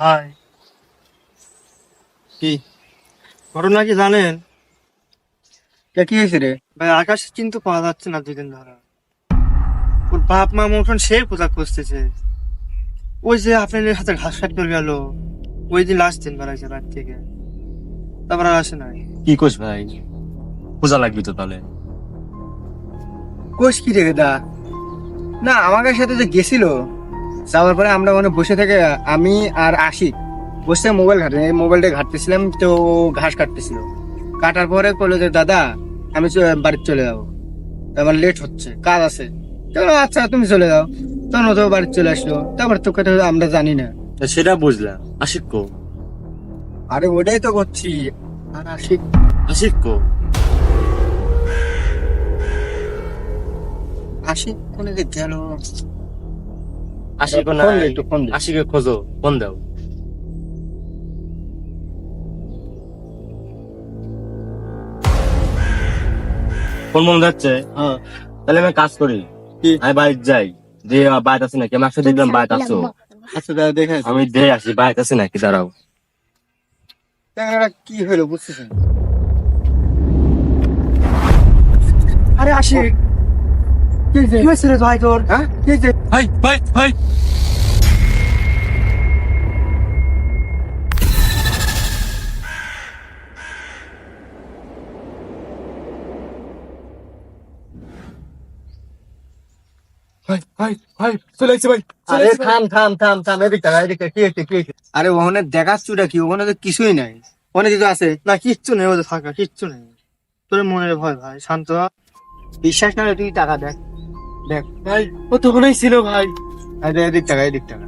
ভাই, কি ঘটনা কি জানেন? কি হয়েছে রে? ভাই, আকাশ কিন্তু পাওয়া যাচ্ছে না 2 দিন ধরে। ওর বাপ মা মতন সে পূজা করতেছে। ওই যে আপনাদের হাতে ঘাস কাট করে গেল, ওই দিন লাস্ট দিন বেড়াইছে রাত থেকে, তারপর আর আসে নাই। কি কোস ভাই? পূজা লাগবে তো তাহলে। কোষ কি রে দা? না, আমাদের সাথে যে গেছিল, যাওয়ার পরে আমরা মানে বসে থেকে আমি আর আশিক বসে মোবাইল ঘাটে এই মোবাইলটা ঘাটতেছিলাম, তো ও ঘাস কাটতেছিল। কাটার পরে বললো যে দাদা আমি বাড়িতে চলে যাবো, আমার লেট হচ্ছে, কাজ আছে। তো আচ্ছা তুমি চলে যাও। তখন ও তো বাড়িতে চলে আসলো, তারপর তো কথা আমরা জানি না। তা সেটা বুঝলাম, আশিক কো? আরে ওটাই তো করছি। আর আশিক আশিক কো? আশিক কোনে যে গেল। আশিক না? ফোন দে, একটু ফোন দে। আশিকে খোঁজো, ফোন দাও। ফোন মনে যাচ্ছে। হ্যাঁ, তাহলে আমি কাজ করি, কি? আমি বাড়িতে যাই, যে বাড়িতে আছে নাকি। আমি একসাথে দেখলাম বাড়িতে আছো। আচ্ছা দাদা দেখে আসি। আমি দেখে আসি বাড়িতে আছে নাকি, দাঁড়াও। ট্যাংরাটা কি হলো বুঝতেছি না। আরে আশিক, কি হয়েছে? কি হয়েছে রে ভাই তোর? হ্যাঁ কি হয়েছে? ভাই ভাই ভাই, ভাই ভাই ভাই, চলে আসছে ভাই, চলে আরে আসছে ভাই। থাম থাম থাম থাম, এদিকটা এদিকটা, কি হয়েছে কি হয়েছে? আরে ওখানে দেখাচ্ছুটা কি? ওখানে তো কিছুই নাই। ওখানে কিছু আছে? না, কিচ্ছু নেই, ওদের থাকা কিচ্ছু নেই। তোর মনের ভয় ভাই, শান্ত হ। বিশ্বাস না হলে তুই টাকা দেখ, দেখ। ভাই ও তো ওখানেই ছিল ভাই। আরে এদিক টাকা এদিক টাকা।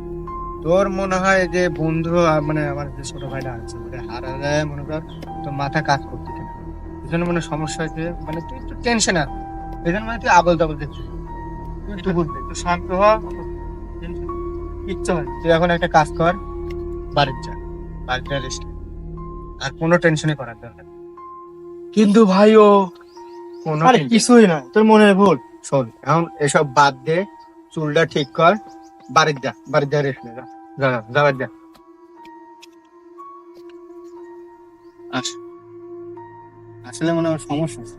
তোর মনে হয় যে বন্ধু মানে আমার যে ছোট ভাইটা আছে ওটা হারালে মনে কর, তো মাথা কাজ করতেছে না। এই জন্য মানে সমস্যা হয়েছে, মানে তুই একটু টেনশন আছে। এই জন্য মানে তুই আবল তাবল দেখছিস। তুই একটু বুঝবি। একটু শান্ত হ। কিচ্ছু হয় না। তুই এখন একটা কাজ কর, বাড়ির যা, বাড়িতে রেস্ট, আর কোনো টেনশনই করার দরকার নেই। কিন্তু ভাই ও কোনো আরে tension- কিছুই না, তোর মনের ভুল। শোন এখন এসব বাদ দে, চুলটা ঠিক কর, বাড়ির যা, বাড়ির যা রেস্ট নে, যা যা যা, যা বাড়ির যা। আস, আসলে মনে হয় সমস্যা আছে।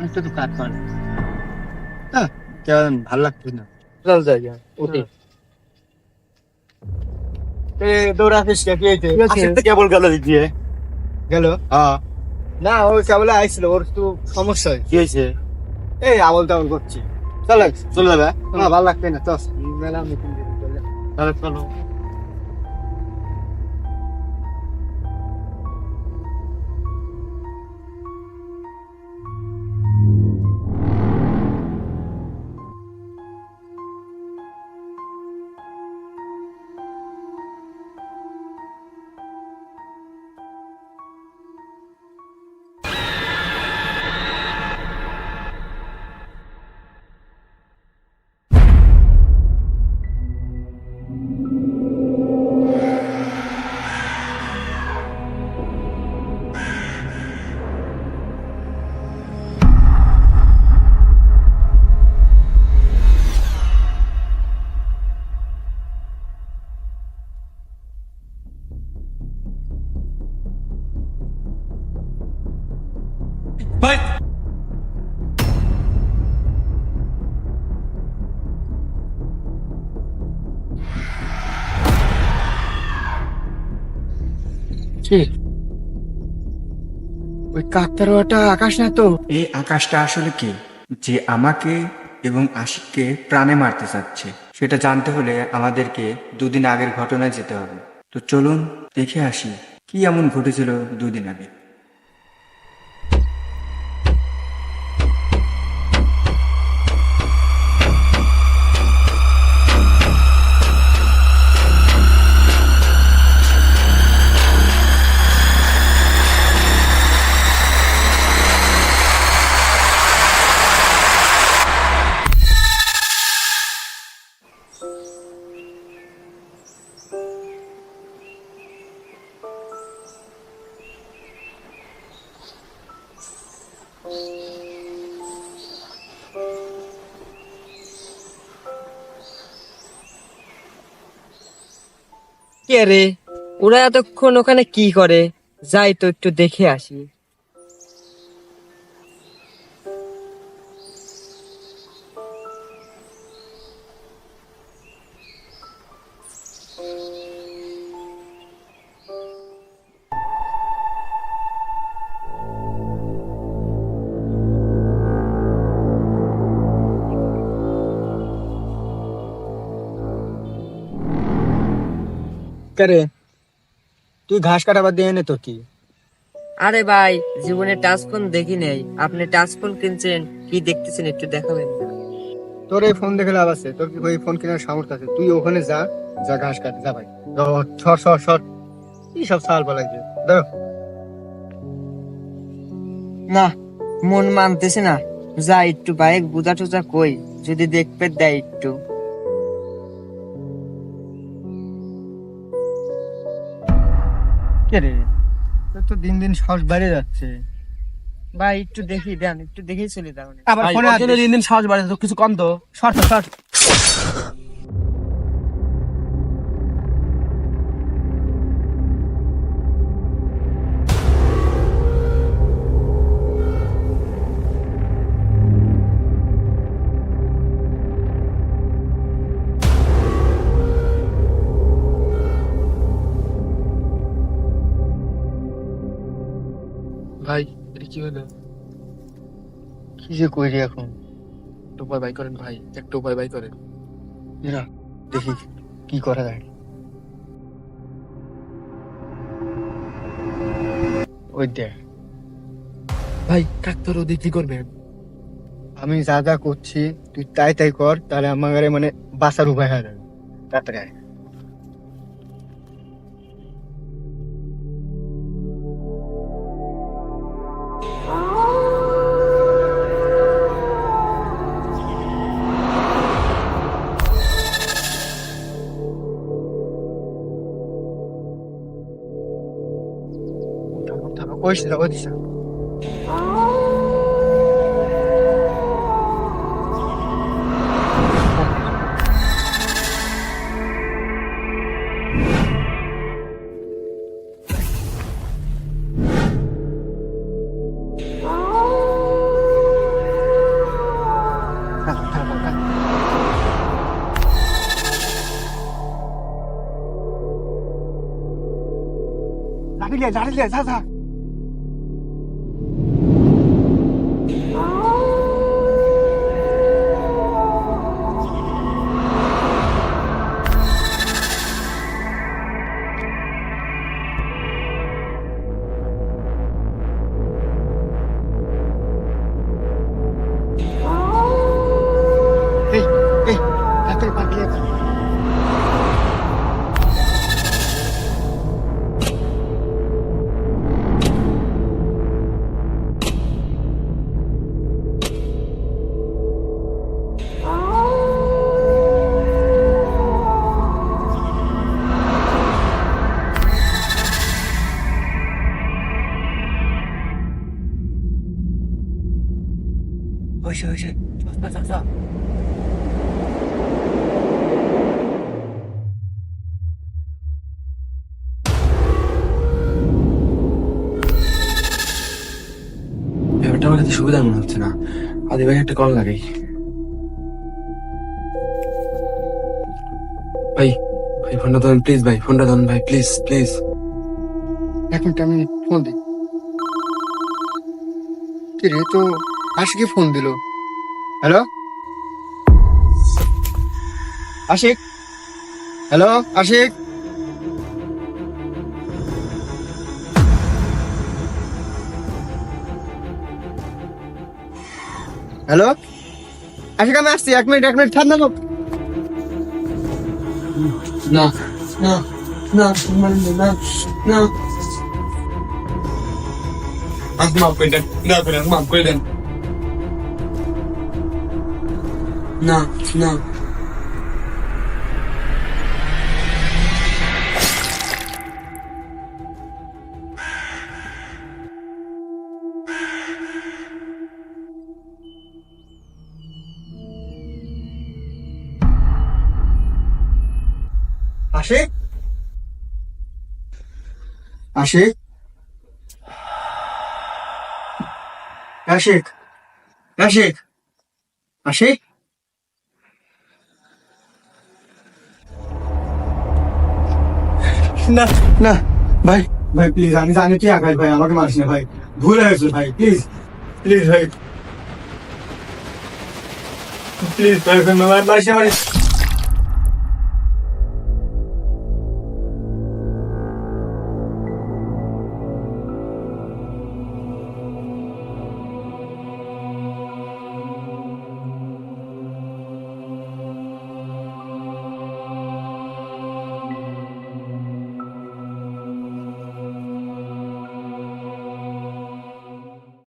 একটু তো কাজ করে না, কেমন ভালো লাগছে না। চল যাই যাই। উঠি দৌড়াছিস কে? কি হয়েছে? ঠিক আছে। আশিক তো কেবল গেল দিয়ে। গেল? হ্যাঁ, না ও কেবল আইছিল, ওর তো সমস্যা হয়েছে। কি হয়েছে? এই আবল তাবল করছি। চল চলে যাবে? না ভালো লাগছে না, চল মেলা মিটিং দিতে চলে। তাহলে চলো। ভাই কি ওই কাকতারুয়াটা আকাশ না তো? এই আকাশটা আসলে কে, যে আমাকে এবং আশিককে প্রাণে মারতে চাচ্ছে? সেটা জানতে হলে আমাদেরকে 2 দিন আগের ঘটনায় যেতে হবে। তো চলুন দেখে আসি কি এমন ঘটেছিল 2 দিন আগে। কে রে, ওরা এতক্ষণ ওখানে কি করে? যাই তো একটু দেখে আসি। রে তুই ঘাস কাটা বাদ দিয়ে এনে তোর কি? আরে ভাই, জীবনে টাচ ফোন দেখি নেই। আপনি টাচ ফোন কিনছেন, কি দেখতেছেন একটু দেখাবেন না? তোর এই ফোন দেখে লাভ আছে? তোর কি ওই ফোন কেনার সামর্থ্য আছে? তুই ওখানে যা, যা ঘাস কাটে যা ভাই। সর সর সর, কি সব সাল পালাইছে। দেখো না, মন মানতেছে না। যা একটু বাইক বুঝা টুজা কই, যদি দেখবে দেয় একটু। কে রে, তোর তো দিন দিন সাহস বেড়ে যাচ্ছে। ভাই একটু দেখি দেন, একটু দেখেই চলে যাও। আবার ভাই, ফোনে ওর জন্য দিন দিন সাহস বাড়াচ্ছে তো, কিছু কম তো। Short short. ভাই, এটা কি হলো? কি যে করি এখন? একটা উপায় বাই করেন ভাই, একটা উপায় বাই করেন। এরা দেখি কি করা যায়। ওই দেখ, ভাই ডাক্তার ওদের কি করবেন? আমি যা যা করছি তুই তাই তাই কর, তাহলে আমার মানে বাঁচার উপায় হয়ে যাবে। তাড়াতাড়ি আয়। ওই দিশা, ওই দিশা। লাড়ি লে, যা যা। এই এই তাড়াতাড়ি পাঠিয়ে দে। হয়েছে হয়েছে, যা যা যা। ব্যাপারটা আমার কাছে সুবিধা মনে হচ্ছে না। আদি ভাই একটা কল লাগাই। ভাই, ভাই ফোনটা ধরুন প্লিজ, ভাই ফোনটা ধরুন ভাই, প্লিজ প্লিজ। এক মিনিট, আমি ফোন দিই। কি রে, তো আশিকই ফোন দিল। Hello Ashiq, hello Ashiq. Hello Ashiq, আমি আসছি। এক মিনিট, এক মিনিট থাম না তো। না না না, না না, আমাকে মাফ করে দেন, দয়া করে আমাকে মাফ করে দেন। না না, আশিক, আশিক আশিক আশিক আশিক না না ভাই ভাই প্লিজ আমি জানি তুই আকাশ ভাই আমাকে মারিস না ভাই ভুল হয়ে গেছে ভাই প্লিজ প্লিজ ভাই প্লিজ ভাই মারিস না মারিস